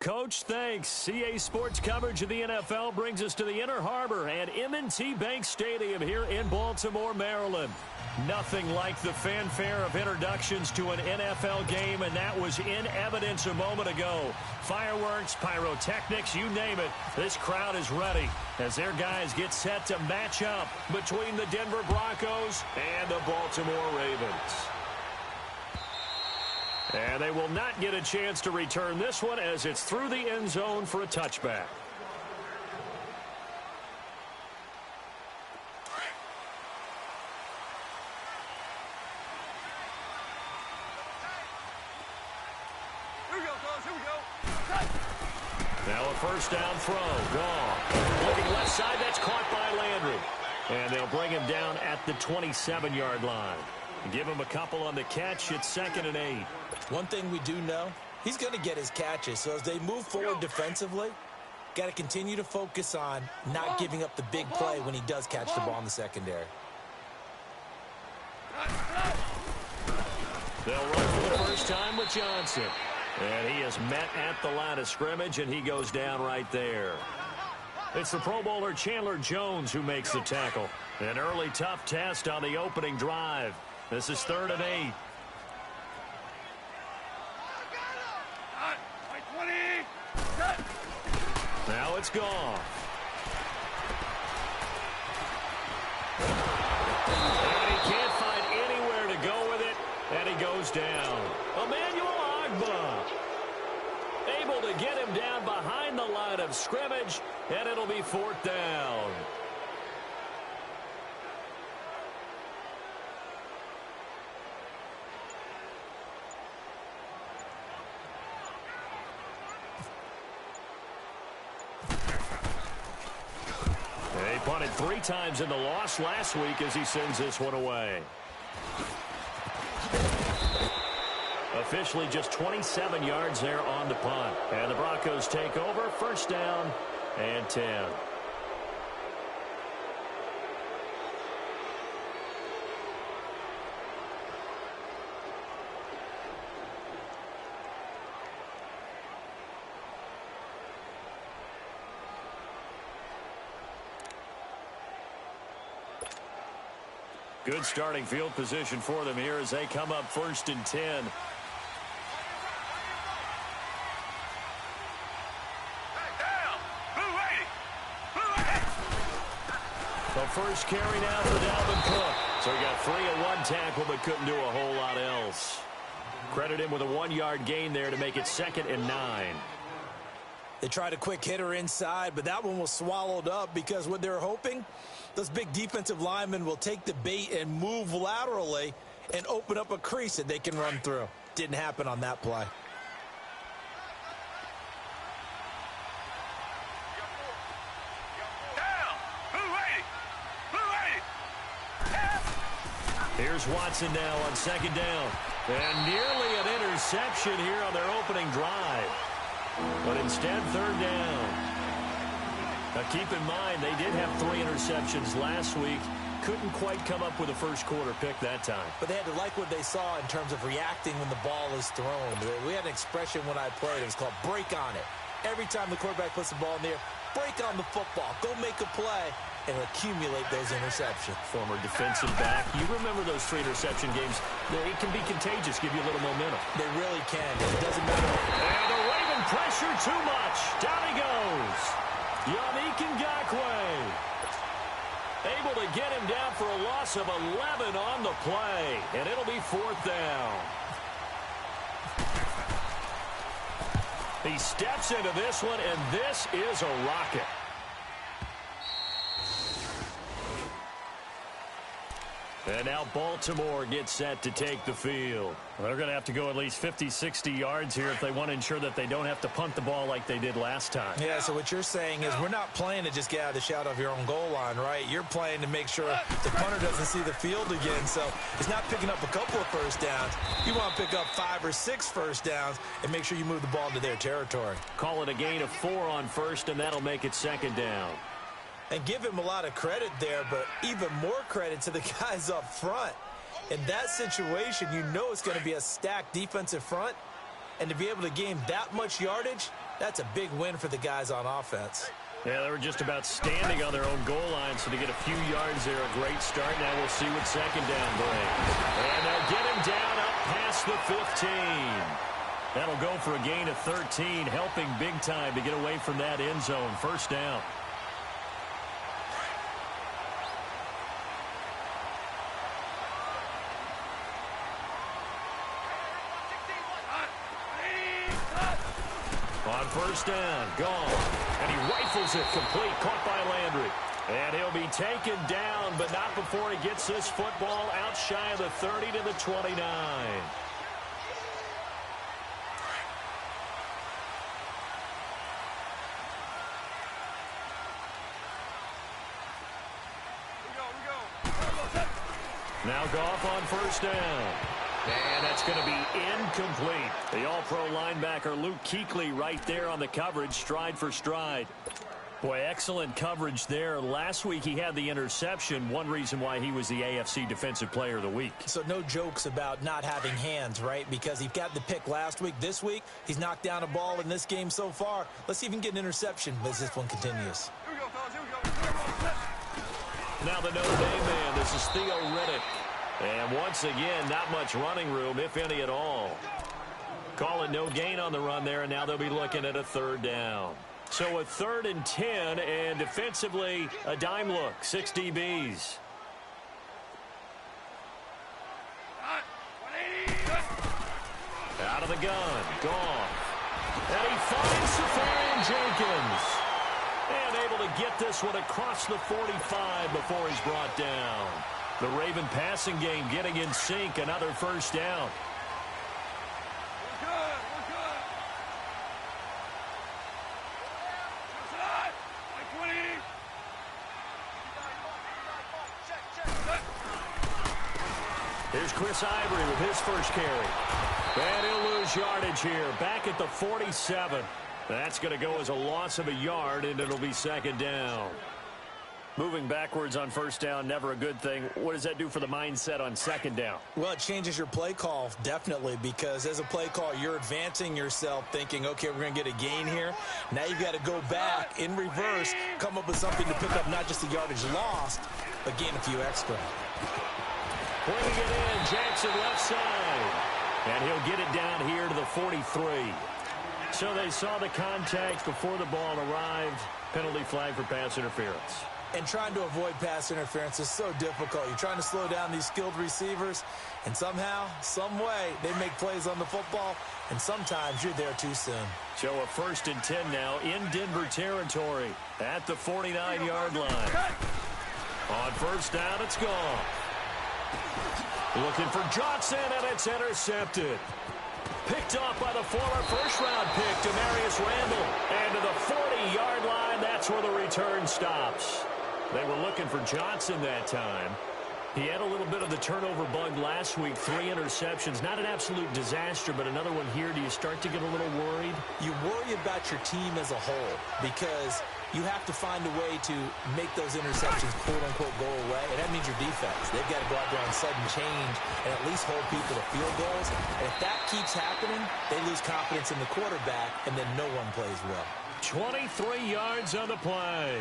Coach, thanks. CA Sports coverage of the NFL brings us to the Inner Harbor at M&T Bank Stadium here in Baltimore, Maryland. Nothing like the fanfare of introductions to an NFL game, and that was in evidence a moment ago. Fireworks, pyrotechnics, you name it. This crowd is ready as their guys get set to match up between the Denver Broncos and the Baltimore Ravens. And they will not get a chance to return this one as it's through the end zone for a touchback. Now a first down throw. Gone. Looking left side. That's caught by Landry. And they'll bring him down at the 27-yard line. Give him a couple on the catch. It's 2nd and 8. One thing we do know, he's going to get his catches. So as they move forward defensively, got to continue to focus on not giving up the big play when he does catch the ball in the secondary. They'll run for the first time with Johnson. And he is met at the line of scrimmage, and he goes down right there. It's the Pro Bowler Chandler Jones who makes the tackle. An early tough test on the opening drive. This is 3rd and 8. Now it's gone. And he can't find anywhere to go with it, and he goes down. Emmanuel Ogbah able to get him down behind the line of scrimmage, and it'll be 4th down. They punted 3 times in the loss last week as he sends this one away. Officially just 27 yards there on the punt. And the Broncos take over. First down and 10. Good starting field position for them here as they come up 1st and 10. The first carry now for Dalvin Cook. So he got 3 at 1 tackle but couldn't do a whole lot else. Credit him with a 1-yard gain there to make it 2nd and 9. They tried a quick hitter inside, but that one was swallowed up because what they're hoping, those big defensive linemen will take the bait and move laterally and open up a crease that they can run through. Didn't happen on that play. Here's Watson now on 2nd down. And nearly an interception here on their opening drive. But instead, 3rd down. Now keep in mind, they did have 3 interceptions last week. Couldn't quite come up with a first quarter pick that time. But they had to like what they saw in terms of reacting when the ball is thrown. We had an expression when I played. It was called break on it. Every time the quarterback puts the ball in the air, break on the football. Go make a play and accumulate those interceptions. Former defensive back. You remember those 3 interception games. It can be contagious, give you a little momentum. They really can. It doesn't matter. And the Raven pressure too much. Down he goes. Yannick Ngakoue able to get him down for a loss of 11 on the play. And it'll be 4th down. He steps into this one, and this is a rocket. And now Baltimore gets set to take the field. Well, they're going to have to go at least 50, 60 yards here if they want to ensure that they don't have to punt the ball like they did last time. Yeah, so what you're saying is we're not playing to just get out of the shadow of your own goal line, right? You're playing to make sure the punter doesn't see the field again. So it's not picking up a couple of first downs. You want to pick up 5 or 6 first downs and make sure you move the ball into their territory. Call it a gain of 4 on first, and that'll make it 2nd down. And give him a lot of credit there, but even more credit to the guys up front. In that situation, you know it's going to be a stacked defensive front, and to be able to gain that much yardage, that's a big win for the guys on offense. Yeah, they were just about standing on their own goal line, so to get a few yards there, a great start. Now we'll see what second down brings. And they'll get him down up past the 15. That'll go for a gain of 13, helping big time to get away from that end zone. First down. On first down, gone. And he rifles it complete, caught by Landry. And he'll be taken down, but not before he gets this football out shy of the 30 to the 29. Now Goff on first down. And that's going to be incomplete. The all-pro linebacker Luke Kuechly right there on the coverage, stride for stride. Boy, excellent coverage there. Last week he had the interception, one reason why he was the AFC Defensive Player of the Week. So no jokes about not having hands, right? Because he got the pick last week. This week, he's knocked down a ball in this game so far. Let's see if he can get an interception as this one continues. Here we go, fellas. Here we go. Now the Notre Dame man, this is Theo Riddick. And once again, not much running room, if any at all. Call it no gain on the run there, and now they'll be looking at a third down. So a 3rd and 10, and defensively, a dime look, 6 DBs. Out of the gun, gone. And he finds Safarian Jenkins. And able to get this one across the 45 before he's brought down. The Raven passing game getting in sync, another first down. We're good. Here's Chris Ivory with his first carry. And he'll lose yardage here, back at the 47. That's going to go as a loss of a yard, and it'll be second down. Moving backwards on first down, never a good thing. What does that do for the mindset on second down? Well, it changes your play call, definitely, because as a play call, you're advancing yourself thinking, okay, we're going to get a gain here. Now you've got to go back in reverse, come up with something to pick up not just the yardage lost, but gain a few extra. Bringing it in, Jackson left side. And he'll get it down here to the 43. So they saw the contact before the ball arrived. Penalty flag for pass interference. And trying to avoid pass interference is so difficult. You're trying to slow down these skilled receivers, and somehow, some way, they make plays on the football, and sometimes you're there too soon. So a 1st and 10 now in Denver territory at the 49-yard line. On first down, it's gone. Looking for Johnson, and it's intercepted. Picked off by the former first-round pick, Demarius Randall. And to the 40-yard line, that's where the return stops. They were looking for Johnson that time. He had a little bit of the turnover bug last week, 3 interceptions. Not an absolute disaster, but another one here. Do you start to get a little worried? You worry about your team as a whole because you have to find a way to make those interceptions, quote-unquote, go away, and that means your defense. They've got to go out there on sudden change and at least hold people to field goals. And if that keeps happening, they lose confidence in the quarterback, and then no one plays well. 23 yards on the play.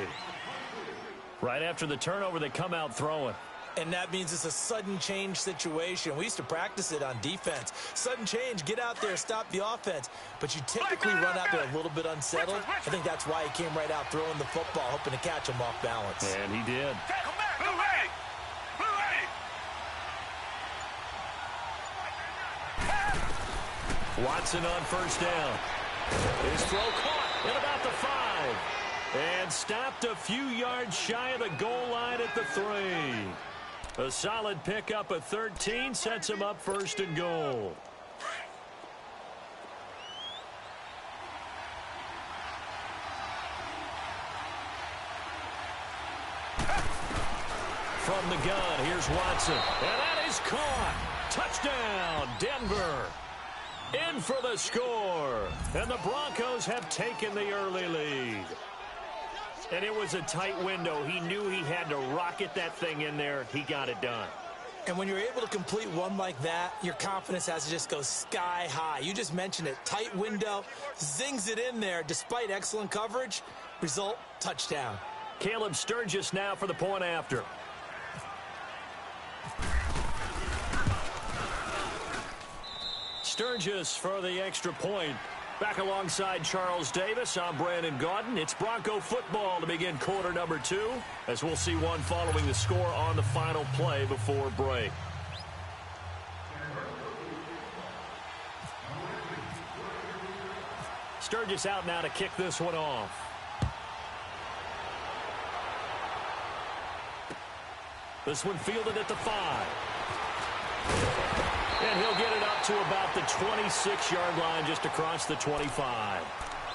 Right after the turnover, they come out throwing. And that means it's a sudden change situation. We used to practice it on defense. Sudden change, get out there, stop the offense. But you typically run out there a little bit unsettled. I think that's why he came right out throwing the football, hoping to catch him off balance. And he did. Watson on first down. His throw caught at about the 5. And stopped a few yards shy of the goal line at the 3. A solid pickup of 13 sets him up 1st and goal. From the gun, here's Watson. And that is caught. Touchdown, Denver. In for the score. And the Broncos have taken the early lead. And it was a tight window. He knew he had to rocket that thing in there. He got it done. And when you're able to complete one like that, your confidence has to just go sky high. You just mentioned it. Tight window, zings it in there despite excellent coverage. Result, touchdown. Caleb Sturgis now for the point after. Sturgis for the extra point. Back alongside Charles Davis, I'm Brandon Gaudin. It's Bronco football to begin quarter number 2, as we'll see one following the score on the final play before break. Sturgis out now to kick this one off. This one fielded at the 5. And he'll get it up to about the 26-yard line, just across the 25.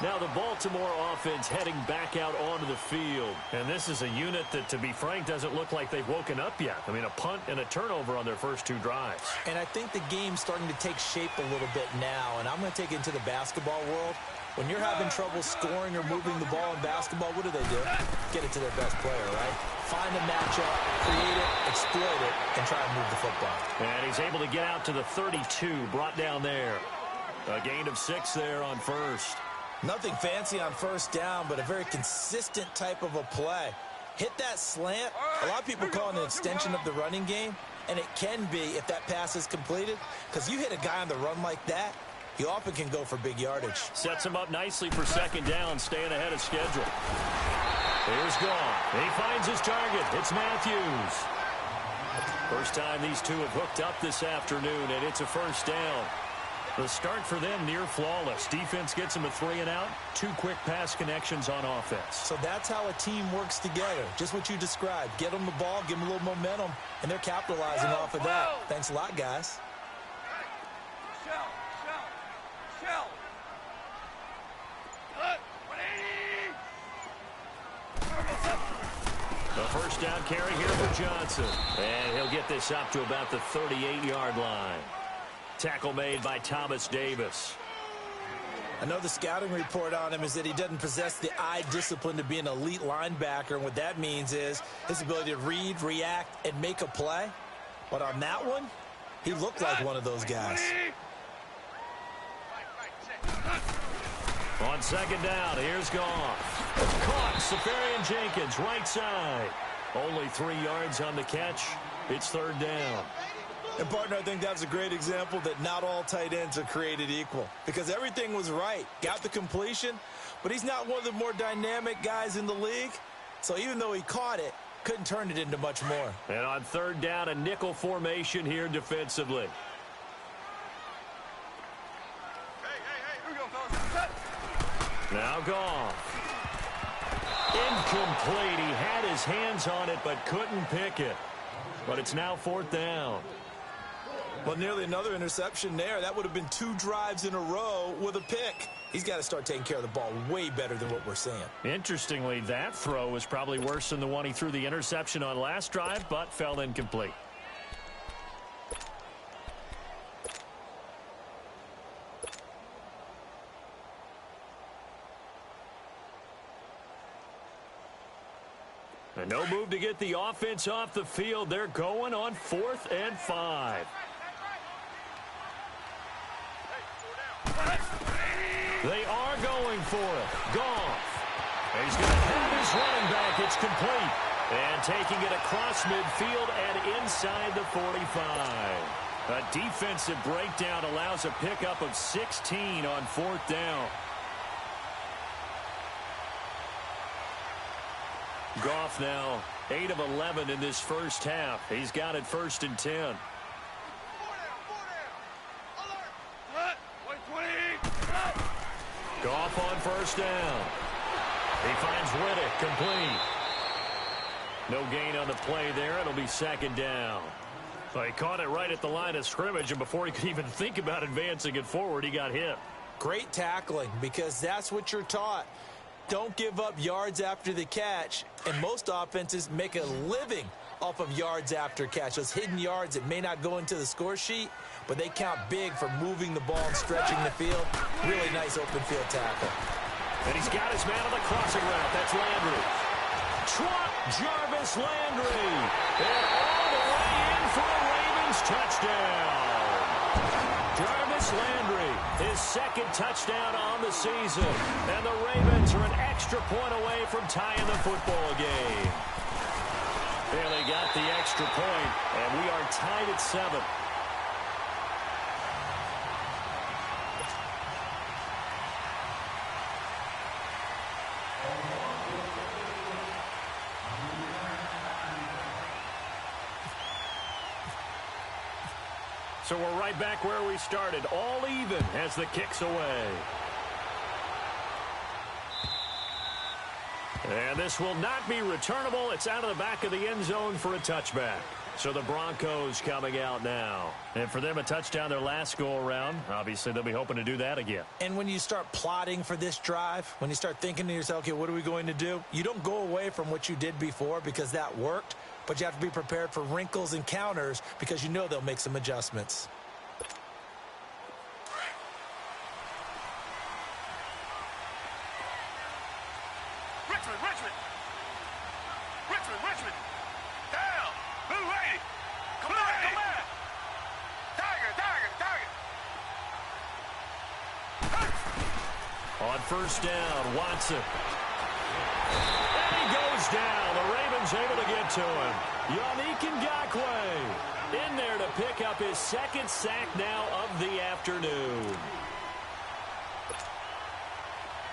Now the Baltimore offense heading back out onto the field. And this is a unit that, to be frank, doesn't look like they've woken up yet. I mean, a punt and a turnover on their first 2 drives. And I think the game's starting to take shape a little bit now. And I'm going to take it into the basketball world. When you're having trouble scoring or moving the ball in basketball, what do? Get it to their best player, right? Find a matchup, create it, exploit it, and try and move the football. And he's able to get out to the 32, brought down there. A gain of 6 there on first. Nothing fancy on first down, but a very consistent type of a play. Hit that slant. A lot of people call it an extension of the running game, and it can be if that pass is completed, because you hit a guy on the run like that, he often can go for big yardage. Sets him up nicely for second down, staying ahead of schedule. Here's Goff. He finds his target. It's Matthews. First time these two have hooked up this afternoon, and it's a first down. The start for them near flawless. Defense gets them a 3 and out. 2 quick pass connections on offense. So that's how a team works together. Just what you described. Get them the ball, give them a little momentum, and they're capitalizing off of that. Thanks a lot, guys. The first down carry here for Johnson. And he'll get this up to about the 38-yard line. Tackle made by Thomas Davis. I know the scouting report on him is that he doesn't possess the eye discipline to be an elite linebacker. And what that means is his ability to read, react, and make a play. But on that one, he looked like one of those guys. On second down, here's Goff. Caught, Safarian Jenkins, right side. Only 3 yards on the catch. It's third down. And, partner, I think that's a great example that not all tight ends are created equal. Because everything was right. Got the completion, but he's not one of the more dynamic guys in the league. So even though he caught it, couldn't turn it into much more. And on third down, a nickel formation here defensively. Now Goff. Incomplete. He had his hands on it but couldn't pick it. But it's now fourth down. Well, nearly another interception there. That would have been 2 drives in a row with a pick. He's got to start taking care of the ball way better than what we're seeing. Interestingly, that throw was probably worse than the one he threw the interception on last drive, but fell incomplete. And no move to get the offense off the field. They're going on 4th and 5. They are going for it. Goff. He's going to have his running back. It's complete. And taking it across midfield and inside the 45. A defensive breakdown allows a pickup of 16 on 4th down. Goff now 8 of 11 in this first half. He's got it 1st and 10. Goff on first down. He finds Riddick, complete. No gain on the play there. It'll be 2nd down. So he caught it right at the line of scrimmage, and before he could even think about advancing it forward, he got hit. Great tackling, because that's what you're taught. Don't give up yards after the catch, and most offenses make a living off of yards after catch. Those hidden yards that may not go into the score sheet, but they count big for moving the ball and stretching the field. Really nice open field tackle. And he's got his man on the crossing route. That's Landry. Trot Jarvis Landry. And all the way in for a Ravens touchdown. Jarvis Landry, his second touchdown on the season. And the Ravens are an extra point away from tying the football game. And they got the extra point, and we are tied at 7. So we're right back where we started, all even as the kick's away. And this will not be returnable. It's out of the back of the end zone for a touchback. So the Broncos coming out now. And for them, a touchdown their last go-around. Obviously, they'll be hoping to do that again. And when you start plotting for this drive, when you start thinking to yourself, okay, what are we going to do? You don't go away from what you did before because that worked. But you have to be prepared for wrinkles and counters because you know they'll make some adjustments. Richmond. Down. Blue lady. Come on. Tiger. On first down, Watson. And he goes down. The Ravens able to get to him. Yannick Ngakoue in there to pick up his second sack now of the afternoon.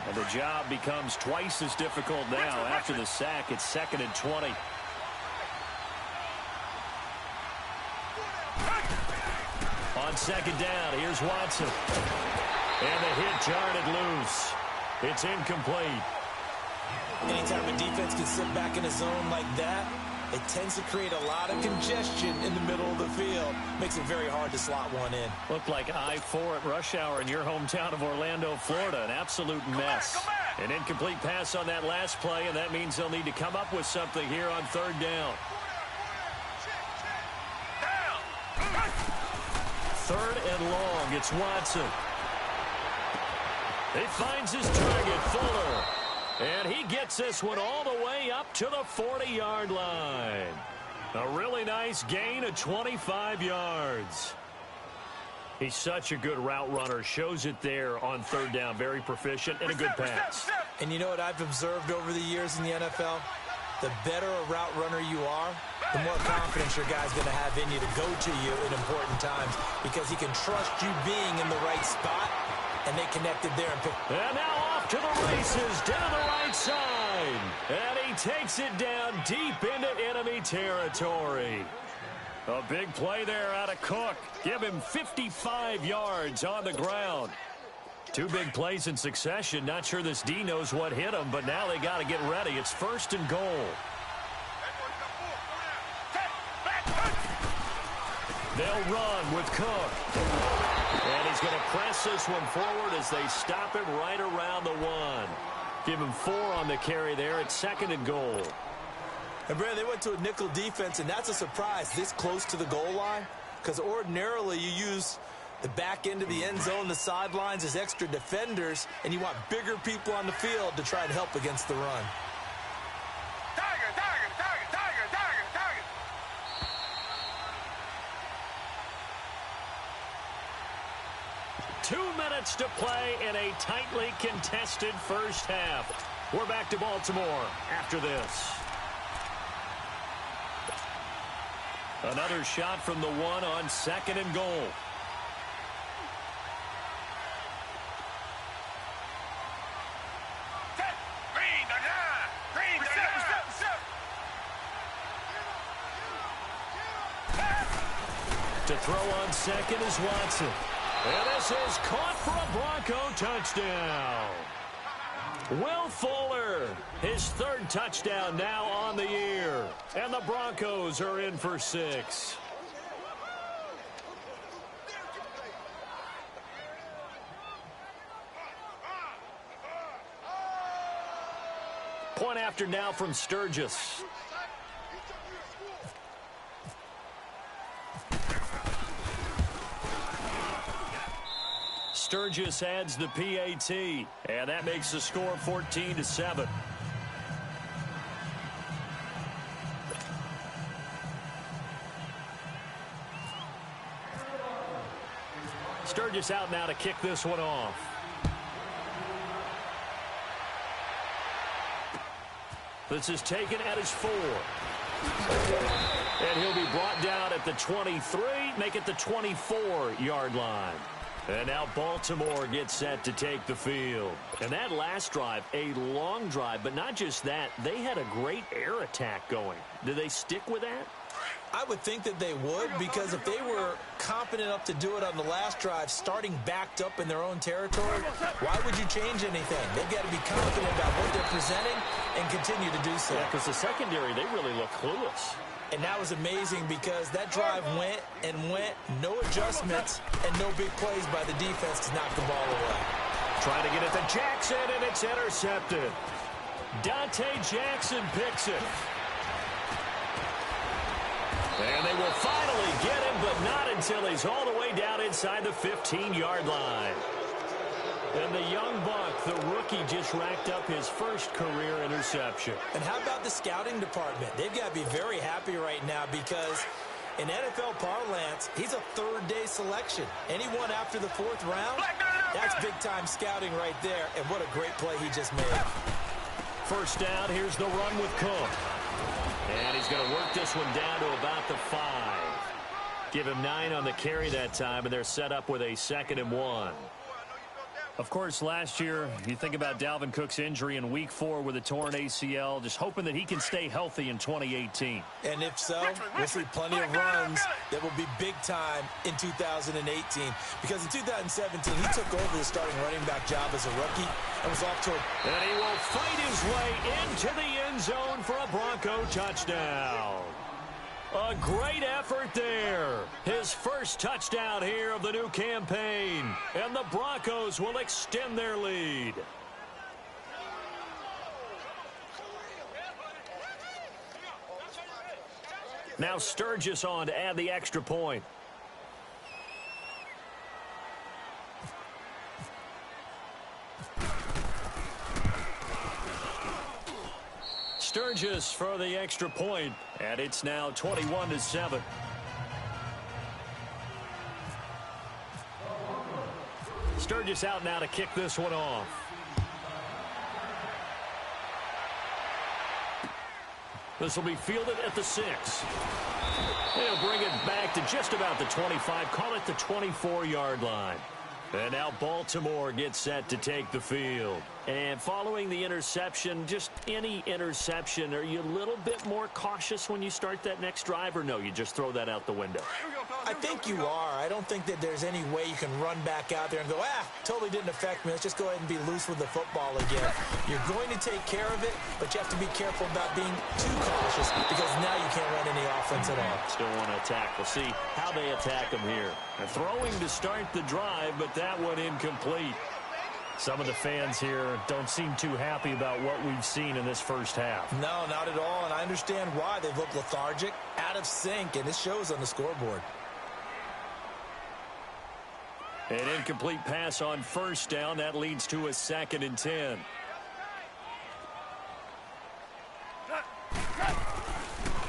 And the job becomes twice as difficult now after the sack. It's 2nd and 20. On second down, here's Watson. And the hit jarred it loose. It's incomplete. Anytime a defense can sit back in a zone like that, it tends to create a lot of congestion in the middle of the field. Makes it very hard to slot one in. Looked like I-4 at rush hour in your hometown of Orlando, Florida. An absolute mess. An incomplete pass on that last play, and that means they'll need to come up with something here on third down. Third and long. It's Watson. He finds his target, Fuller. And he gets this one all the way up to the 40-yard line. A really nice gain of 25 yards. He's such a good route runner. Shows it there on third down. Very proficient and a good pass. And you know what I've observed over the years in the NFL? The better a route runner you are, the more confidence your guy's going to have in you to go to you in important times because he can trust you being in the right spot, and they connected there. And now off to the races down the right side. And he takes it down deep into enemy territory. A big play there out of Cook. Give him 55 yards on the ground. Two big plays in succession. Not sure this D knows what hit him, but now they got to get ready. It's 1st and goal. They'll run with Cook. And he's going to press this one forward as they stop him right around the 1. Give him 4 on the carry there. It's 2nd and goal. And, Brad, they went to a nickel defense, and that's a surprise this close to the goal line because ordinarily you use the back end of the end zone, the sidelines as extra defenders, and you want bigger people on the field to try and help against the run. Tiger. 2 minutes to play in a tightly contested first half. We're back to Baltimore after this. Another shot from the 1 on 2nd and goal. To throw on second is Watson. And this is caught for a Bronco touchdown. Will Fuller, his 3rd touchdown now on the year. And the Broncos are in for 6. Point after now from Sturgis. Sturgis adds the PAT, and that makes the score 14-7. Sturgis out now to kick this one off. This is taken at his 4. And he'll be brought down at the 23, make it the 24-yard line. And now Baltimore gets set to take the field. And that last drive, a long drive, but not just that. They had a great air attack going. Do they stick with that? I would think that they would, because if they were confident enough to do it on the last drive, starting backed up in their own territory, why would you change anything? They've got to be confident about what they're presenting and continue to do so. Yeah, because the secondary, they really look clueless. And that was amazing because that drive went and went, no adjustments, and no big plays by the defense to knock the ball away. Trying to get it to Jackson, and it's intercepted. Dante Jackson picks it. And they will finally get him, but not until he's all the way down inside the 15-yard line. And the young buck, the rookie, just racked up his first career interception. And how about the scouting department? They've got to be very happy right now because in NFL parlance, he's a third-day selection. Anyone after the 4th round, that's big-time scouting right there. And what a great play he just made. First down, here's the run with Cook. And he's going to work this one down to about the 5. Give him 9 on the carry that time, and they're set up with a 2nd and 1. Of course, last year, you think about Dalvin Cook's injury in Week 4 with a torn ACL, just hoping that he can stay healthy in 2018. And if so, we'll see plenty of runs that will be big time in 2018. Because in 2017, he took over the starting running back job as a rookie and was off to a... And he will fight his way into the end zone for a Bronco touchdown. A great effort there. His first touchdown here of the new campaign. And the Broncos will extend their lead. Now Sturgis on to add the extra point. Sturgis for the extra point, and it's now 21-7. Sturgis out now to kick this one off. This will be fielded at the 6. They'll bring it back to just about the 25, call it the 24-yard line. And now Baltimore gets set to take the field. And following the interception, just any interception, are you a little bit more cautious when you start that next drive, or no, you just throw that out the window? I think you are. I don't think that there's any way you can run back out there and go, totally didn't affect me. Let's just go ahead and be loose with the football again. You're going to take care of it, but you have to be careful about being too cautious because now you can't run any offense at all. Still want to attack. We'll see how they attack them here. They're throwing to start the drive, but that one incomplete. Some of the fans here don't seem too happy about what we've seen in this first half. No, not at all, and I understand why. They've looked lethargic, out of sync, and it shows on the scoreboard. An incomplete pass on first down. That leads to a 2nd and 10.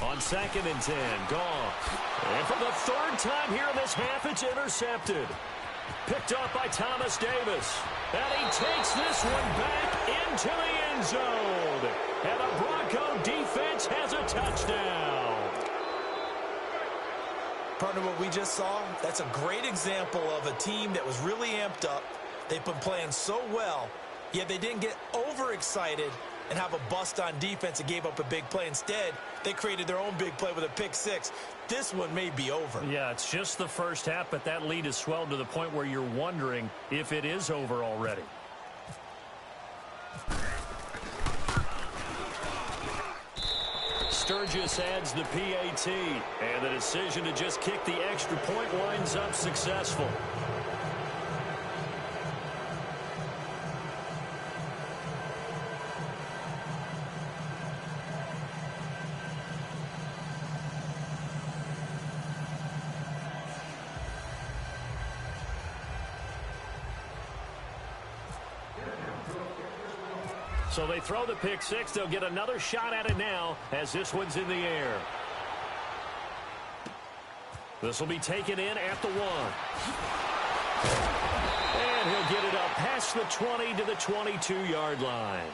On 2nd and 10, gone. And for the 3rd time here in this half, it's intercepted. Picked up by Thomas Davis. And he takes this one back into the end zone. And the Bronco defense has a touchdown. Partner, what we just saw, that's a great example of a team that was really amped up. They've been playing so well, yet they didn't get overexcited and have a bust on defense and gave up a big play. Instead, they created their own big play with a pick 6. This one may be over. Yeah, it's just the first half, but that lead has swelled to the point where you're wondering if it is over already. Sturgis adds the PAT, and the decision to just kick the extra point winds up successful. So they throw the pick 6. They'll get another shot at it now as this one's in the air. This will be taken in at the 1. And he'll get it up past the 20 to the 22-yard line.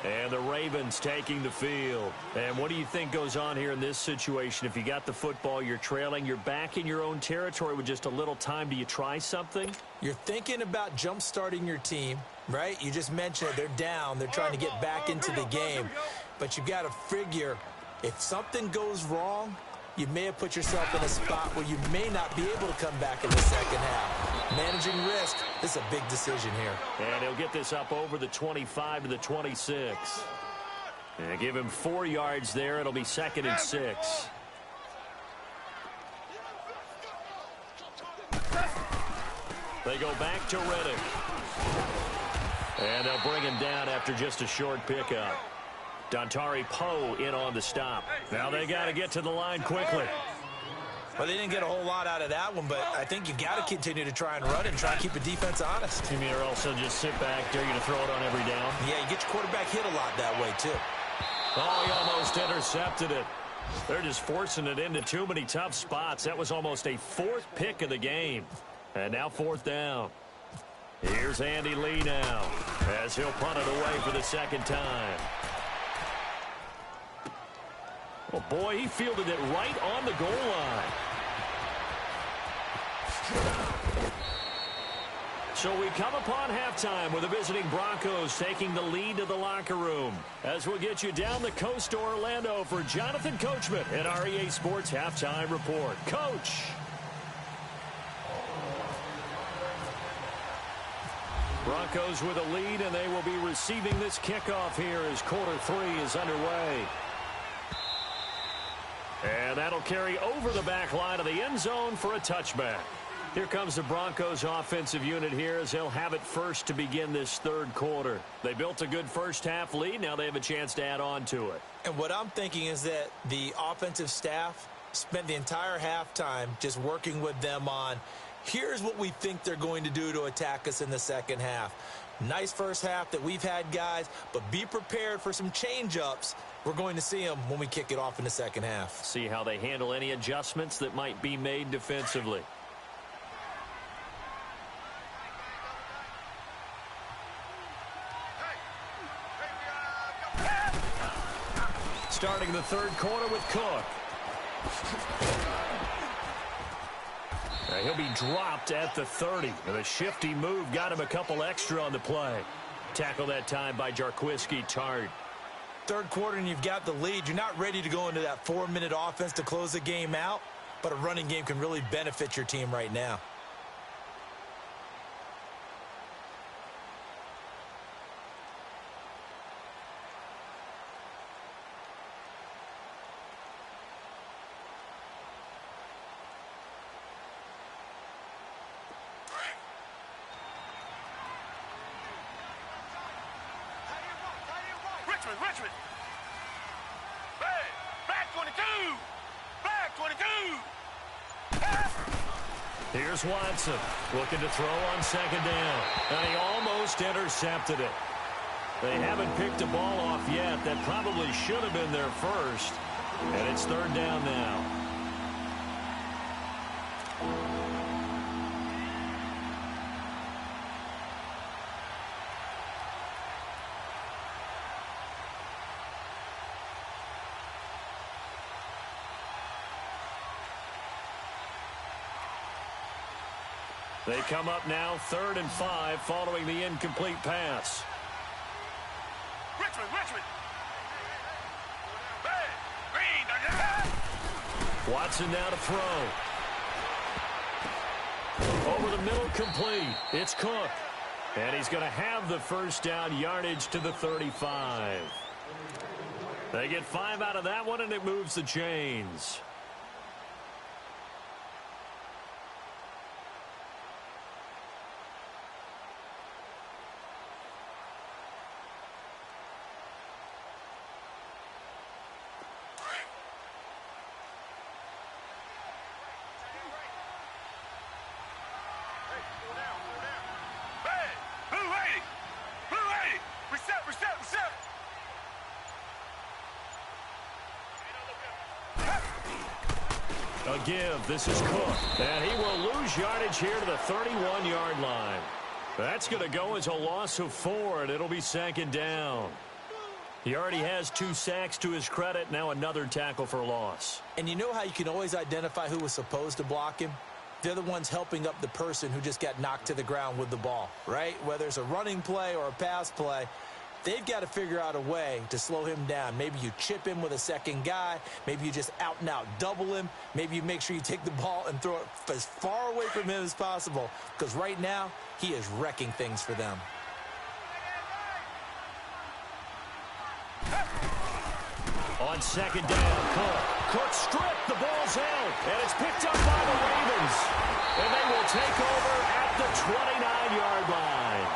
And the Ravens taking the field. And what do you think goes on here in this situation? If you got the football, you're trailing, you're back in your own territory with just a little time. Do you try something? You're thinking about jump-starting your team, right? You just mentioned they're down. They're trying to get back into the game. But you've got to figure if something goes wrong, you may have put yourself in a spot where you may not be able to come back in the second half. Managing risk, this is a big decision here. And he'll get this up over the 25 to the 26. And give him 4 yards there. It'll be 2nd and 6. They go back to Reddick. And they'll bring him down after just a short pickup. Dontari Poe in on the stop. Now they got to get to the line quickly. Well, they didn't get a whole lot out of that one, but I think you got to continue to try and run and try and keep the defense honest. You mean or also just sit back, dare you to throw it on every down? Yeah, you get your quarterback hit a lot that way, too. Oh, he almost intercepted it. They're just forcing it into too many tough spots. That was almost a 4th pick of the game. And now 4th down. Here's Andy Lee now as he'll punt it away for the 2nd time. Oh, boy, he fielded it right on the goal line. So we come upon halftime with the visiting Broncos taking the lead to the locker room. As we'll get you down the coast to Orlando for Jonathan Coachman at our EA Sports Halftime Report. Coach. Broncos with a lead, and they will be receiving this kickoff here as quarter 3 is underway. And that'll carry over the back line of the end zone for a touchback. Here comes the Broncos offensive unit here as they'll have it first to begin this 3rd quarter. They built a good first half lead. Now they have a chance to add on to it. And what I'm thinking is that the offensive staff spent the entire halftime just working with them on, here's what we think they're going to do to attack us in the second half. Nice first half that we've had, guys, but be prepared for some change-ups. We're going to see them when we kick it off in the second half. See how they handle any adjustments that might be made defensively. Starting the 3rd quarter with Cook. He'll be dropped at the 30. And a shifty move got him a couple extra on the play. Tackle that time by Jarquiski Tart. 3rd quarter and you've got the lead. You're not ready to go into that 4-minute offense to close the game out, but a running game can really benefit your team right now. Richmond. Hey, back 22. Back 22. Here's Watson looking to throw on 2nd down. And he almost intercepted it. They haven't picked a ball off yet. That probably should have been their first. And it's 3rd down now. They come up now 3rd and 5 following the incomplete pass. Richmond. Hey, Green. Watson now to throw. Over the middle, complete. It's Cook. And he's going to have the 1st down, yardage to the 35. They get 5 out of that one, and it moves the chains. a give. This is Cook. And he will lose yardage here to the 31-yard line. That's going to go as a loss of 4, and it'll be second down. He already has 2 sacks to his credit. Now another tackle for loss. And you know how you can always identify who was supposed to block him? They're the ones helping up the person who just got knocked to the ground with the ball, right? Whether it's a running play or a pass play, they've got to figure out a way to slow him down. Maybe you chip him with a second guy. Maybe you just out-and-out double him. Maybe you make sure you take the ball and throw it as far away from him as possible, because right now he is wrecking things for them. On second down, Cook stripped, the ball's out, and it's picked up by the Ravens. And they will take over at the 29-yard line.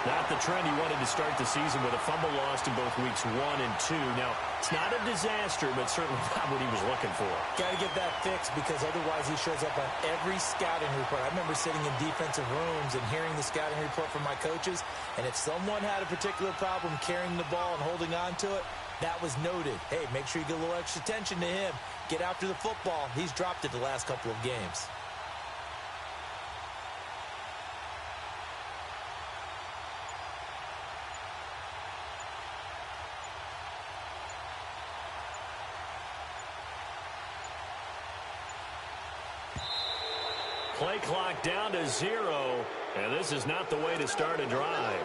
Not the trend he wanted to start the season with a fumble lost in both weeks 1 and 2. Now, it's not a disaster, but certainly not what he was looking for. Got to get that fixed, because otherwise he shows up on every scouting report. I remember sitting in defensive rooms and hearing the scouting report from my coaches, and if someone had a particular problem carrying the ball and holding on to it, that was noted. Hey, make sure you get a little extra attention to him. Get after the football. He's dropped it the last couple of games. Play clock down to 0, and this is not the way to start a drive.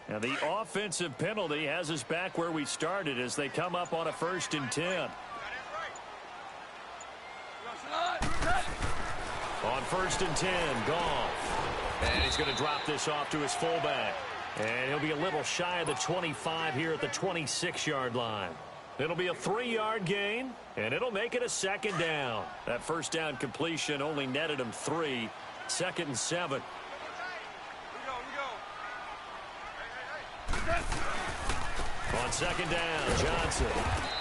Now the offensive penalty has us back where we started as they come up on a 1st and 10. On 1st and 10, Goff. And he's going to drop this off to his fullback. And he'll be a little shy of the 25 here at the 26-yard line. It'll be a 3-yard gain, and it'll make it a second down. That first down completion only netted him 3. 2nd and 7. On second down, Johnson.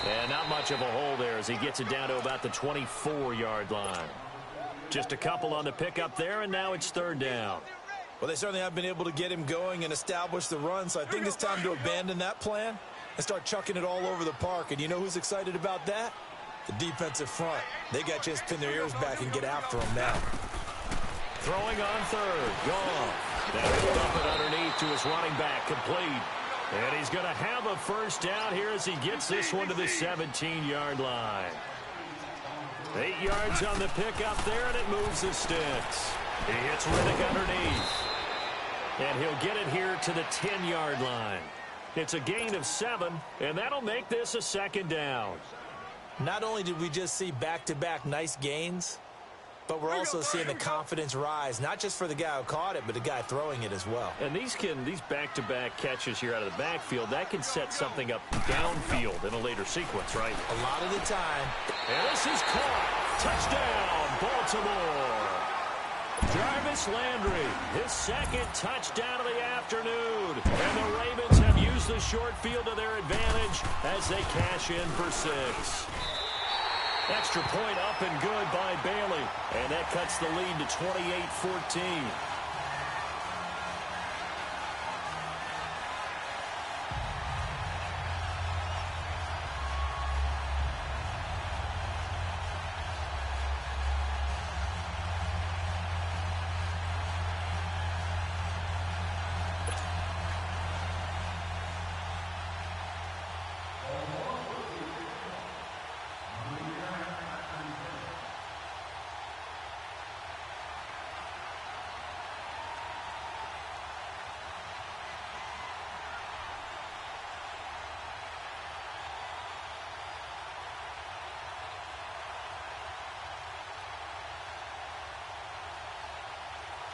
And not much of a hole there as he gets it down to about the 24-yard line. Just a couple on the pickup there, and now it's 3rd down. Well, they certainly have been able to get him going and establish the run, so I think it's time to abandon that plan and start chucking it all over the park. And you know who's excited about that? The defensive front. They got to just pin their ears back and get after him now. Throwing on 3rd, Goff. That'll dump it underneath to his running back, complete. And he's going to have a first down here as he gets this one to the 17-yard line. 8 yards on the pickup there, and it moves the sticks. He hits Riddick underneath. And he'll get it here to the 10-yard line. It's a gain of 7, and that'll make this a second down. Not only did we just see back-to-back nice gains, but we're also seeing the confidence rise, not just for the guy who caught it, but the guy throwing it as well. And these back-to-back catches here out of the backfield, that can set something up downfield in a later sequence, right? A lot of the time. And this is caught. Touchdown, Baltimore. Jarvis Landry, his 2nd touchdown of the afternoon. And the Ravens have used the short field to their advantage as they cash in for 6. Extra point up and good by Bailey. And that cuts the lead to 28-14.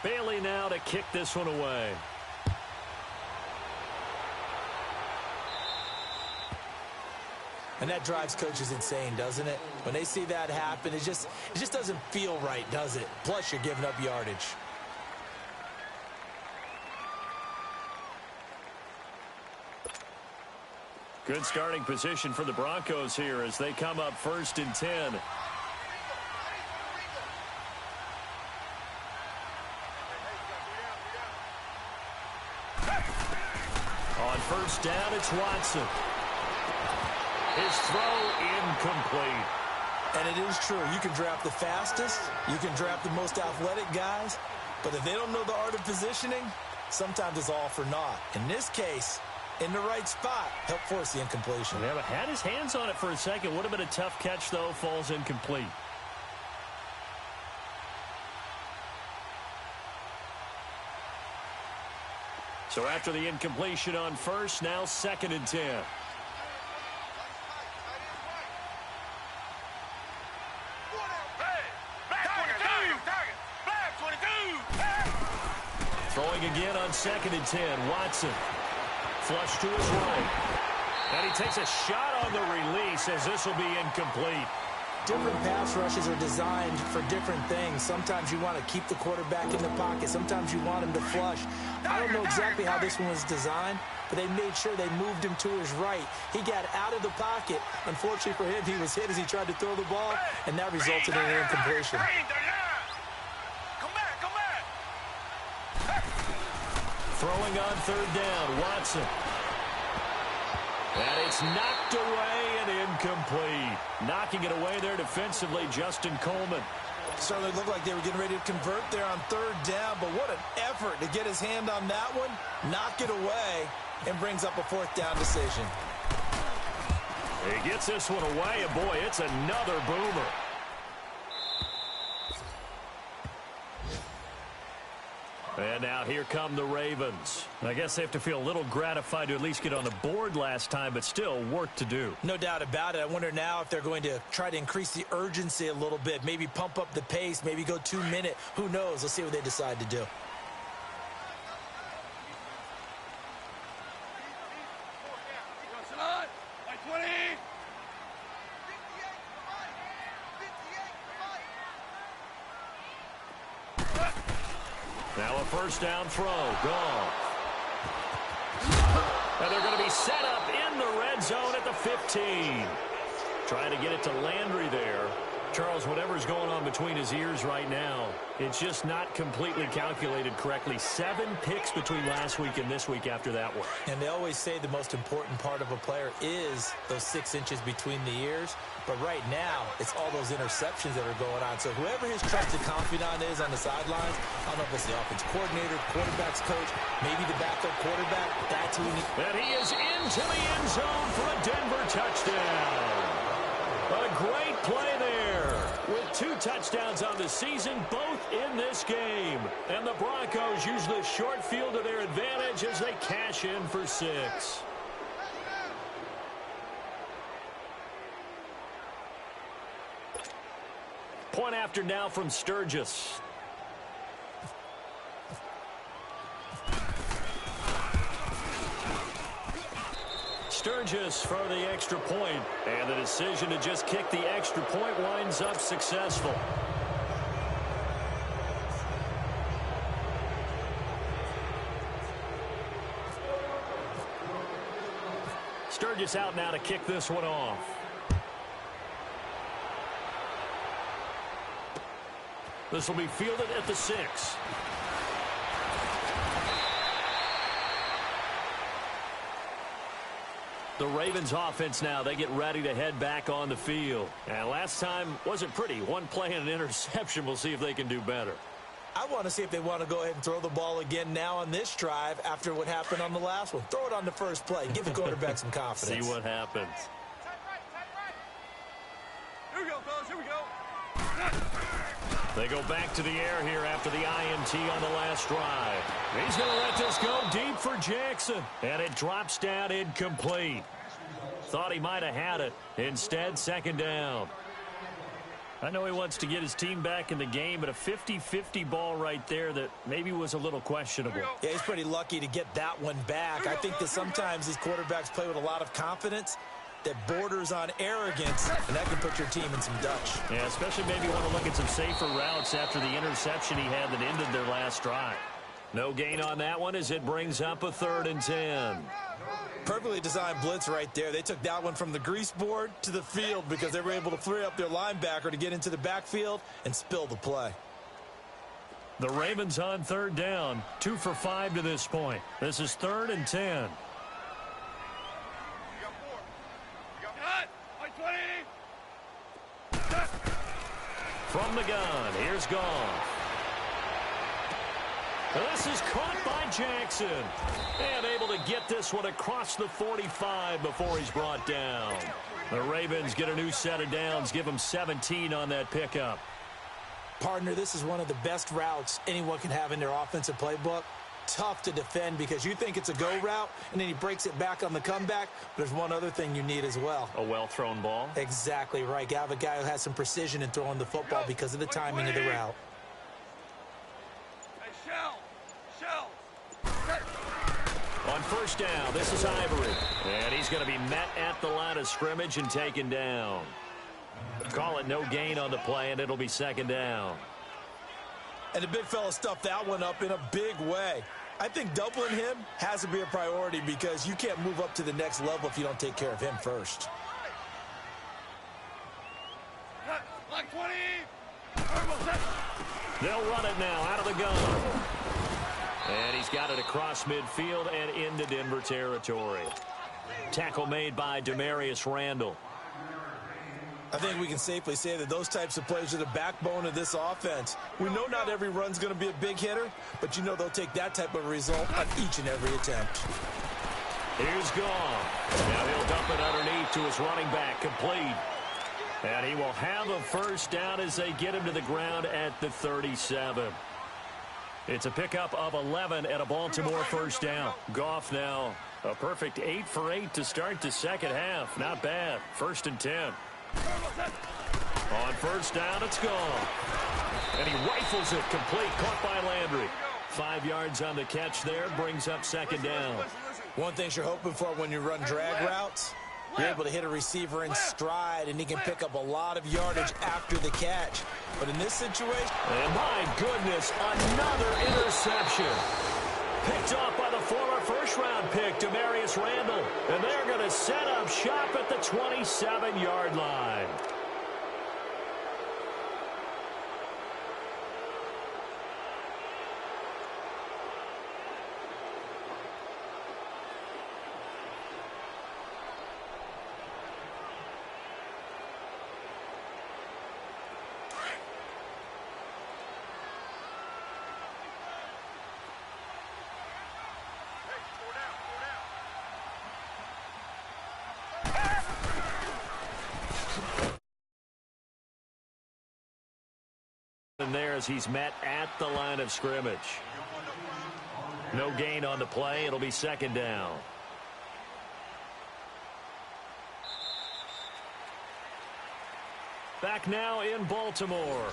Bailey now to kick this one away. And that drives coaches insane, doesn't it? When they see that happen, it just doesn't feel right, does it? Plus, you're giving up yardage. Good starting position for the Broncos here as they come up 1st and 10. On 1st down, it's Watson. His throw incomplete. And it is true. You can draft the fastest. You can draft the most athletic guys. But if they don't know the art of positioning, sometimes it's all for naught. In this case, in the right spot, help force the incompletion. Yeah, but had his hands on it for a second. Would have been a tough catch, though. Falls incomplete. So after the incompletion on 1st, now 2nd and 10. Throwing again on 2nd and 10. Watson. Flush to his right. And he takes a shot on the release as this will be incomplete. Different pass rushes are designed for different things. Sometimes you want to keep the quarterback in the pocket. Sometimes you want him to flush. I don't know exactly how this one was designed, but they made sure they moved him to his right. He got out of the pocket. Unfortunately for him, he was hit as he tried to throw the ball, and that resulted in an incompletion. Throwing on 3rd down, Watson. And it's knocked away and incomplete. Knocking it away there defensively, Justin Coleman. Certainly looked like they were getting ready to convert there on 3rd down, but what an effort to get his hand on that one, knock it away, and brings up a 4th down decision. He gets this one away, and boy, it's another boomer. And now here come the Ravens. I guess they have to feel a little gratified to at least get on the board last time, but still work to do. No doubt about it. I wonder now if they're going to try to increase the urgency a little bit, maybe pump up the pace, maybe go 2-minute. Who knows? Let's see what they decide to do. Now a 1st down throw. Gone. And they're going to be set up in the red zone at the 15. Trying to get it to Landry there. Charles, whatever's going on between his ears right now, it's just not completely calculated correctly. 7 picks between last week and this week after that one. And they always say the most important part of a player is those 6 inches between the ears. But right now, it's all those interceptions that are going on. So whoever his trusted confidant is on the sidelines, I don't know if it's the offense coordinator, quarterback's coach, maybe the backup quarterback, that's who he needs. And he is into the end zone for a Denver touchdown. A great play there with 2 touchdowns on the season, both in this game. And the Broncos use the short field to their advantage as they cash in for 6. Point after now from Sturgis. Sturgis for the extra point, and the decision to just kick the extra point winds up successful. Sturgis out now to kick this one off. This will be fielded at the 6. The Ravens offense now, they get ready to head back on the field. And last time wasn't pretty. 1 play and an interception. We'll see if they can do better. I want to see if they want to go ahead and throw the ball again now on this drive after what happened on the last one. Throw it on the first play. Give the quarterback some confidence. See what happens. Here we go, fellas. Here we go. They go back to the air here after the INT on the last drive. He's going to let this go deep for Jackson. And it drops down incomplete. Thought he might have had it. Instead, 2nd down. I know he wants to get his team back in the game, but a 50-50 ball right there that maybe was a little questionable. Yeah, he's pretty lucky to get that one back. I think that sometimes these quarterbacks play with a lot of confidence, that borders on arrogance, and that can put your team in some Dutch. Yeah, especially maybe want to look at some safer routes after the interception he had that ended their last drive. No gain on that one as it brings up a 3rd and 10. Perfectly designed blitz right there. They took that one from the grease board to the field because they were able to free up their linebacker to get into the backfield and spill the play. The Ravens on 3rd down, 2 for 5 to this point. This is 3rd and 10. From the gun, here's Goff. This is caught by Jackson. And able to get this one across the 45 before he's brought down. The Ravens get a new set of downs, give them 17 on that pickup. Partner, this is one of the best routes anyone can have in their offensive playbook. Tough to defend because you think it's a go route, and then he breaks it back on the comeback. There's one other thing you need as well. A well-thrown ball? Exactly right. You have a guy who has some precision in throwing the football because of the timing of the route. On 1st down, this is Ivory. And he's going to be met at the line of scrimmage and taken down. Call it no gain on the play, and it'll be 2nd down. And the big fella stuffed that one up in a big way. I think doubling him has to be a priority because you can't move up to the next level if you don't take care of him first. They'll run it now out of the gun. And he's got it across midfield and into Denver territory. Tackle made by Demarius Randall. I think we can safely say that those types of plays are the backbone of this offense. We know not every run's going to be a big hitter, but you know they'll take that type of result on each and every attempt. Here's Goff. Now he'll dump it underneath to his running back, complete. And he will have a 1st down as they get him to the ground at the 37. It's a pickup of 11 and a Baltimore 1st down. Goff now a perfect 8 for 8 to start the 2nd half. Not bad. 1st and 10. On 1st down, it's gone. And he rifles it complete, caught by Landry. 5 yards on the catch there, brings up 2nd down. One thing you're hoping for when you run drag routes, you're able to hit a receiver in stride, and he can pick up a lot of yardage after the catch. But in this situation... And my goodness, another interception. Picked off by the former 1st-round pick, Demarius Randall. And they're going to set up shop at the 27-yard line. And there as he's met at the line of scrimmage. No gain on the play. It'll be 2nd down. Back now in Baltimore.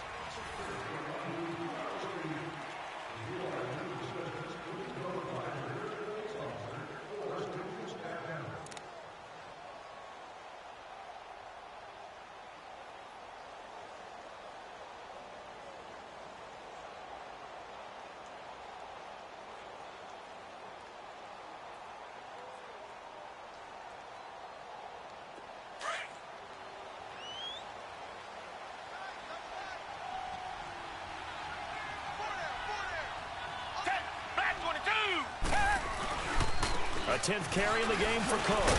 A 10th carry in the game for Cook.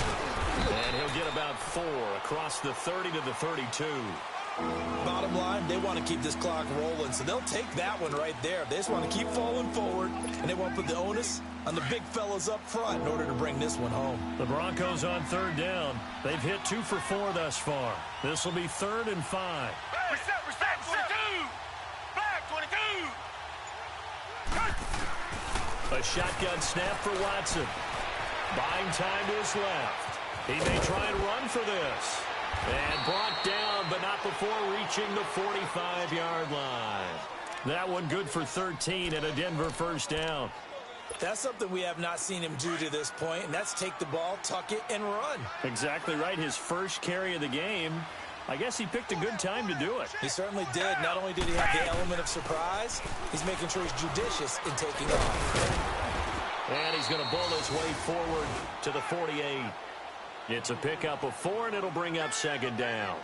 And he'll get about 4 across the 30 to the 32. Bottom line, they want to keep this clock rolling, so they'll take that one right there. They just want to keep falling forward, and they want to put the onus on the big fellas up front in order to bring this one home. The Broncos on 3rd down. They've hit 2 for 4 thus far. This will be 3rd and 5. Reset, 22! Flag, 22! A shotgun snap for Watson. Buying time to his left. He may try and run for this. And brought down, but not before reaching the 45-yard line. That one good for 13 and a Denver 1st down. That's something we have not seen him do to this point, and that's take the ball, tuck it, and run. Exactly right. His first carry of the game. I guess he picked a good time to do it. He certainly did. Not only did he have the element of surprise, he's making sure he's judicious in taking off. And he's going to bull his way forward to the 48. It's a pickup of 4, and it'll bring up second down.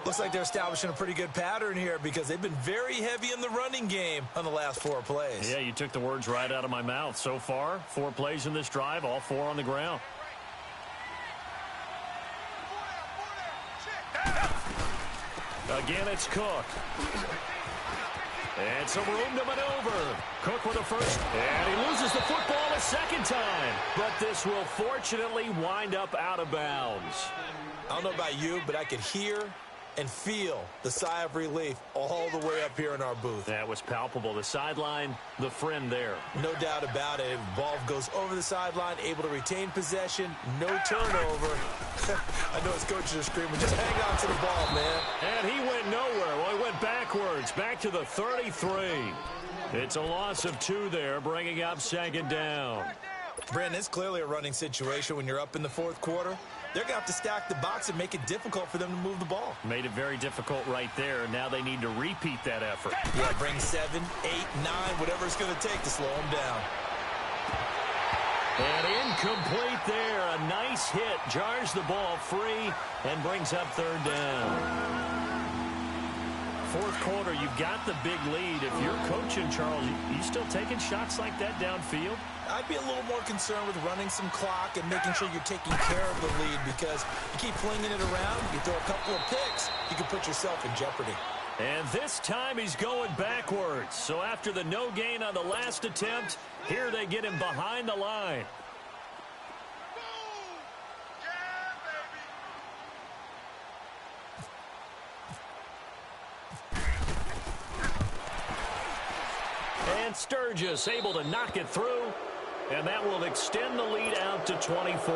Looks like they're establishing a pretty good pattern here because they've been very heavy in the running game on the last 4 plays. Yeah, you took the words right out of my mouth. So far, 4 plays in this drive, all 4 on the ground. Again, it's Cook. And some room to maneuver. Cook with a first, and he loses the football a second time. But this will fortunately wind up out of bounds. I don't know about you, but I could hear and feel the sigh of relief all the way up here in our booth. That was palpable. The sideline, the friend there. No doubt about it. Ball goes over the sideline, able to retain possession, no turnover. I know his coaches are screaming, just hang on to the ball, man. And he went nowhere. Well, he went backwards, back to the 33. It's a loss of 2 there, bringing up second down. Brandon, it's clearly a running situation when you're up in the 4th quarter. They're going to have to stack the box and make it difficult for them to move the ball. Made it very difficult right there. Now they need to repeat that effort. Yeah, bring 7, 8, 9, whatever it's going to take to slow them down. And incomplete there. A nice hit. Jars the ball free and brings up third down. 4th quarter, you've got the big lead. If you're coaching, Charles, you still taking shots like that downfield? I'd be a little more concerned with running some clock and making sure you're taking care of the lead because you keep flinging it around, you throw a couple of picks, you can put yourself in jeopardy. And this time he's going backwards. So after the no gain on the last attempt, here they get him behind the line. And Sturgis able to knock it through, and that will extend the lead out to 24.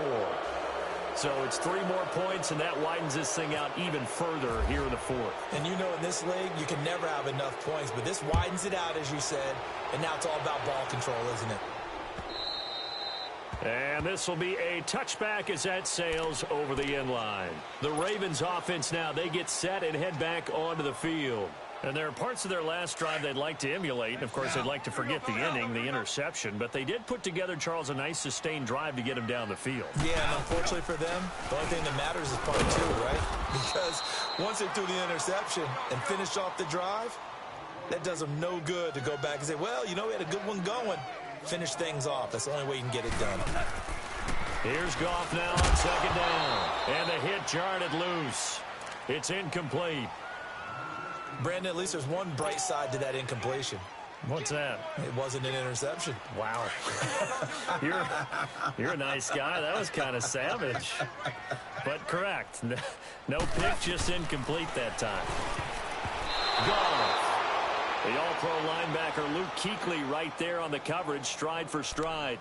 So it's 3 more points, and that widens this thing out even further here in the 4th. And you know in this league, you can never have enough points, but this widens it out, as you said, and now it's all about ball control, isn't it? And this will be a touchback as that sails over the end line. The Ravens offense now, they get set and head back onto the field. And there are parts of their last drive they'd like to emulate. And, of course, they'd like to forget the inning, the interception. But they did put together, Charles, a nice sustained drive to get him down the field. Yeah, and unfortunately for them, the only thing that matters is part 2, right? Because once they threw the interception and finished off the drive, that does them no good to go back and say, well, you know, we had a good one going. Finish things off. That's the only way you can get it done. Here's Goff now on second down. And the hit jarred it loose. It's incomplete. Brandon, at least there's one bright side to that incompletion. What's that? It wasn't an interception. Wow. You're a nice guy. That was kind of savage. But correct. No pick, just incomplete that time. Goff. The all-pro linebacker Luke Kuechly right there on the coverage, stride for stride.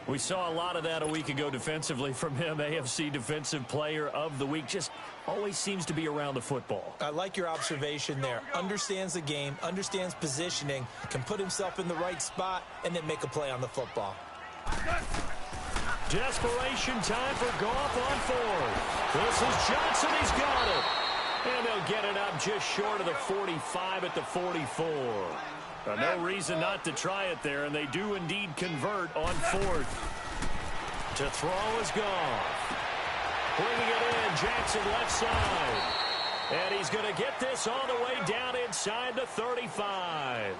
We saw a lot of that a week ago defensively from him. AFC Defensive Player of the Week. Just always seems to be around the football. I like your observation there. Understands the game, understands positioning, can put himself in the right spot, and then make a play on the football. Desperation time for Goff on 4th. This is Johnson. He's got it. And they'll get it up just short of the 45 at the 44. No reason not to try it there, and they do indeed convert on 4th. To throw is Goff. Bringing it in, Jackson left side. And he's going to get this all the way down inside the 35.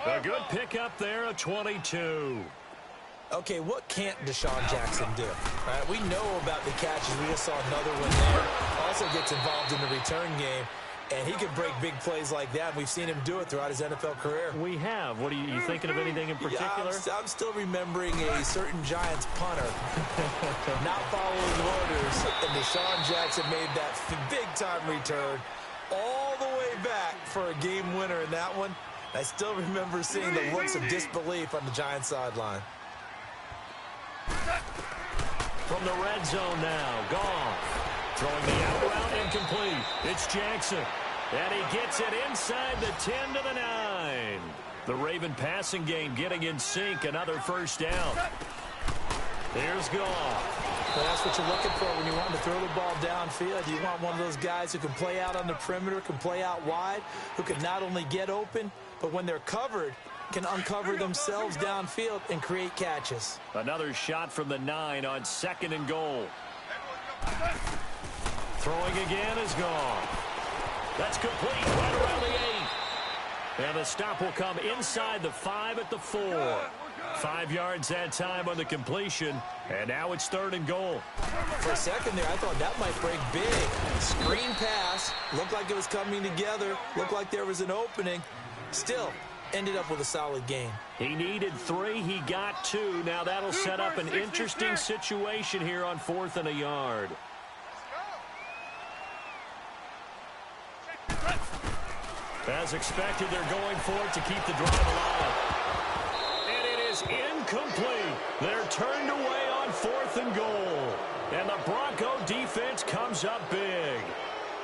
A good pickup there, a 22. Okay, what can't Deshaun Jackson do? Right, we know about the catches. We just saw another one there. Also gets involved in the return game. And he can break big plays like that. We've seen him do it throughout his NFL career. We have. What are you thinking of anything in particular? Yeah, I'm still remembering a certain Giants punter not following orders. And Deshaun Jackson made that big-time return all the way back for a game winner in that one. I still remember seeing the looks of disbelief on the Giants sideline. From the red zone now, Goff. Throwing the out route incomplete. It's Jackson. And he gets it inside the 10 to the 9. The Raven passing game getting in sync. Another first down. Here's Goff. Well, that's what you're looking for when you want to throw the ball downfield. You want one of those guys who can play out on the perimeter, can play out wide, who can not only get open, but when they're covered, can uncover themselves downfield and create catches. Another shot from the 9 on 2nd and goal. Throwing again is gone. That's complete right around the 8. And the stop will come inside the 5 at the 4. 5 yards that time on the completion, and now it's 3rd and goal. For a second there, I thought that might break big. Screen pass, looked like it was coming together, looked like there was an opening. Still, ended up with a solid gain. He needed 3, he got 2. Now that'll set up an interesting situation here on 4th and a yard. As expected, they're going for it to keep the drive alive. Incomplete. They're turned away on 4th and goal. And the Bronco defense comes up big.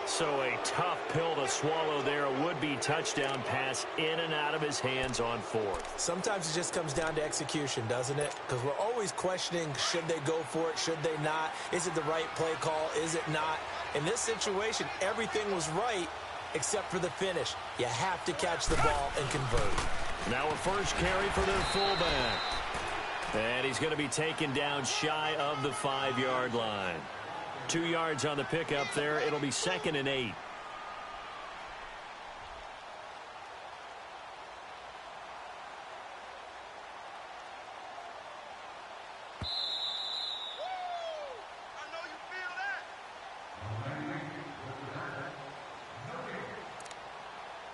So a tough pill to swallow there. A would-be touchdown pass in and out of his hands on 4th. Sometimes it just comes down to execution, doesn't it? Because we're always questioning, should they go for it, should they not? Is it the right play call, is it not? In this situation, everything was right except for the finish. You have to catch the ball and convert. Now a first carry for their fullback. And he's going to be taken down shy of the 5-yard line. 2 yards on the pickup there. It'll be 2nd and 8.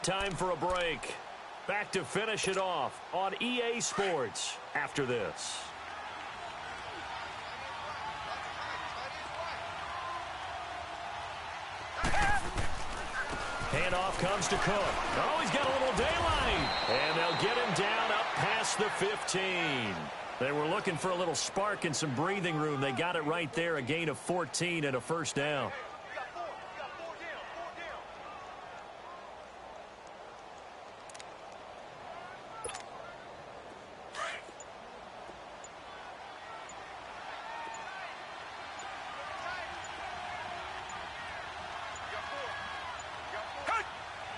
Time for a break. Back to finish it off on EA Sports after this. Handoff comes to Cook. Oh, he's got a little daylight. And they'll get him down up past the 15. They were looking for a little spark and some breathing room. They got it right there, a gain of 14 and a first down.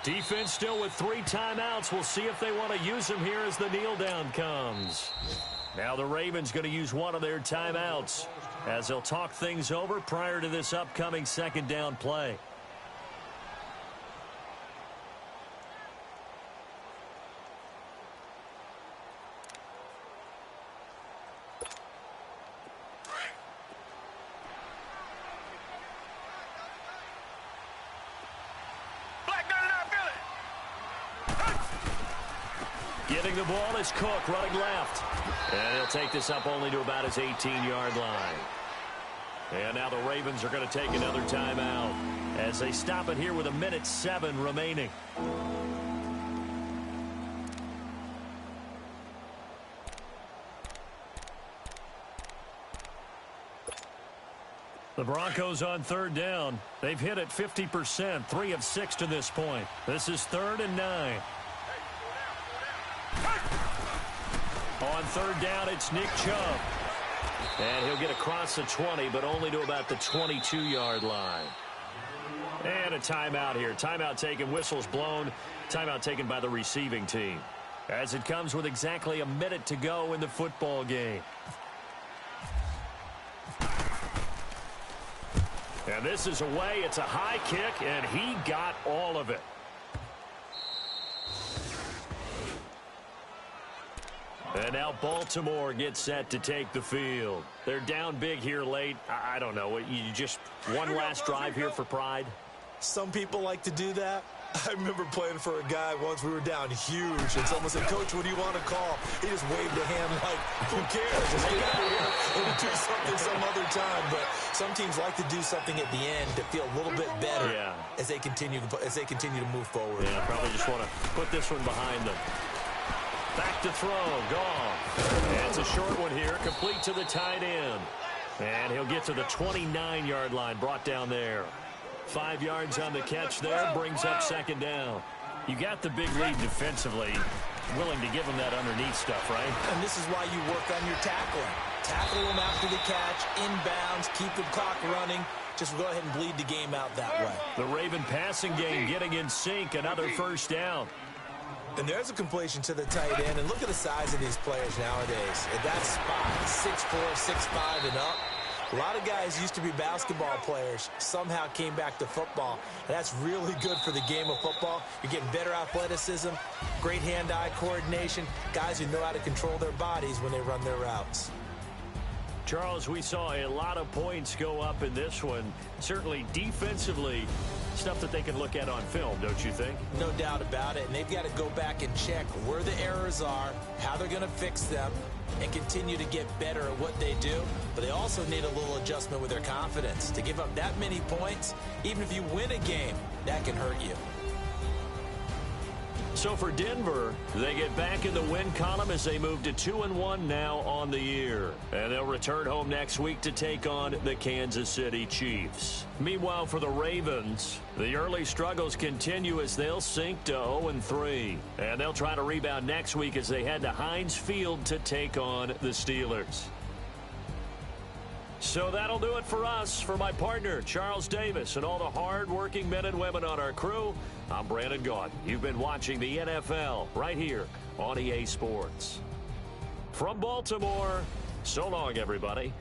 Defense still with 3 timeouts. We'll see if they want to use them here as the kneel down comes. Now the Ravens going to use one of their timeouts as they'll talk things over prior to this upcoming 2nd down play. Getting the ball is Cook running left. And he'll take this up only to about his 18-yard line. And now the Ravens are going to take another timeout as they stop it here with 1:07 remaining. The Broncos on 3rd down. They've hit it 50%, 3 of 6 to this point. This is 3rd and 9. On 3rd down, it's Nick Chubb. And he'll get across the 20, but only to about the 22-yard line. And a timeout here. Timeout taken, whistles blown. Timeout taken by the receiving team. As it comes with exactly a minute to go in the football game. And this is away. It's a high kick, and he got all of it. And now Baltimore gets set to take the field. They're down big here late. I don't know. You just one last drive here for pride? Some people like to do that. I remember playing for a guy once. We were down huge, and someone said, "Coach, what do you want to call?" He just waved a hand like, "Who cares? Just get out of here and do something some other time." But some teams like to do something at the end to feel a little bit better as they continue to move forward. Yeah, probably just want to put this one behind them. Back to throw, gone. And it's a short one here, complete to the tight end. And he'll get to the 29-yard line, brought down there. 5 yards on the catch there, brings up 2nd down. You got the big lead defensively. willing to give them that underneath stuff, right? And this is why you work on your tackling. Tackle them after the catch, inbounds, keep the clock running. Just go ahead and bleed the game out that way. The Raven passing game getting in sync, another first down. And there's a completion to the tight end. And look at the size of these players nowadays. At that spot, 6'4", 6'5", and up. A lot of guys used to be basketball players, somehow came back to football. And that's really good for the game of football. You're getting better athleticism, great hand-eye coordination, guys who know how to control their bodies when they run their routes. Charles, we saw a lot of points go up in this one. Certainly defensively, stuff that they can look at on film, don't you think? No doubt about it. And they've got to go back and check where the errors are, how they're going to fix them, and continue to get better at what they do. But they also need a little adjustment with their confidence. To give up that many points, even if you win a game, that can hurt you. So for Denver, they get back in the win column as they move to 2-1 now on the year. And they'll return home next week to take on the Kansas City Chiefs. Meanwhile, for the Ravens, the early struggles continue as they'll sink to 0-3. And they'll try to rebound next week as they head to Heinz Field to take on the Steelers. So that'll do it for us. For my partner, Charles Davis, and all the hard-working men and women on our crew, I'm Brandon Gaudin. You've been watching the NFL right here on EA Sports. From Baltimore, so long, everybody.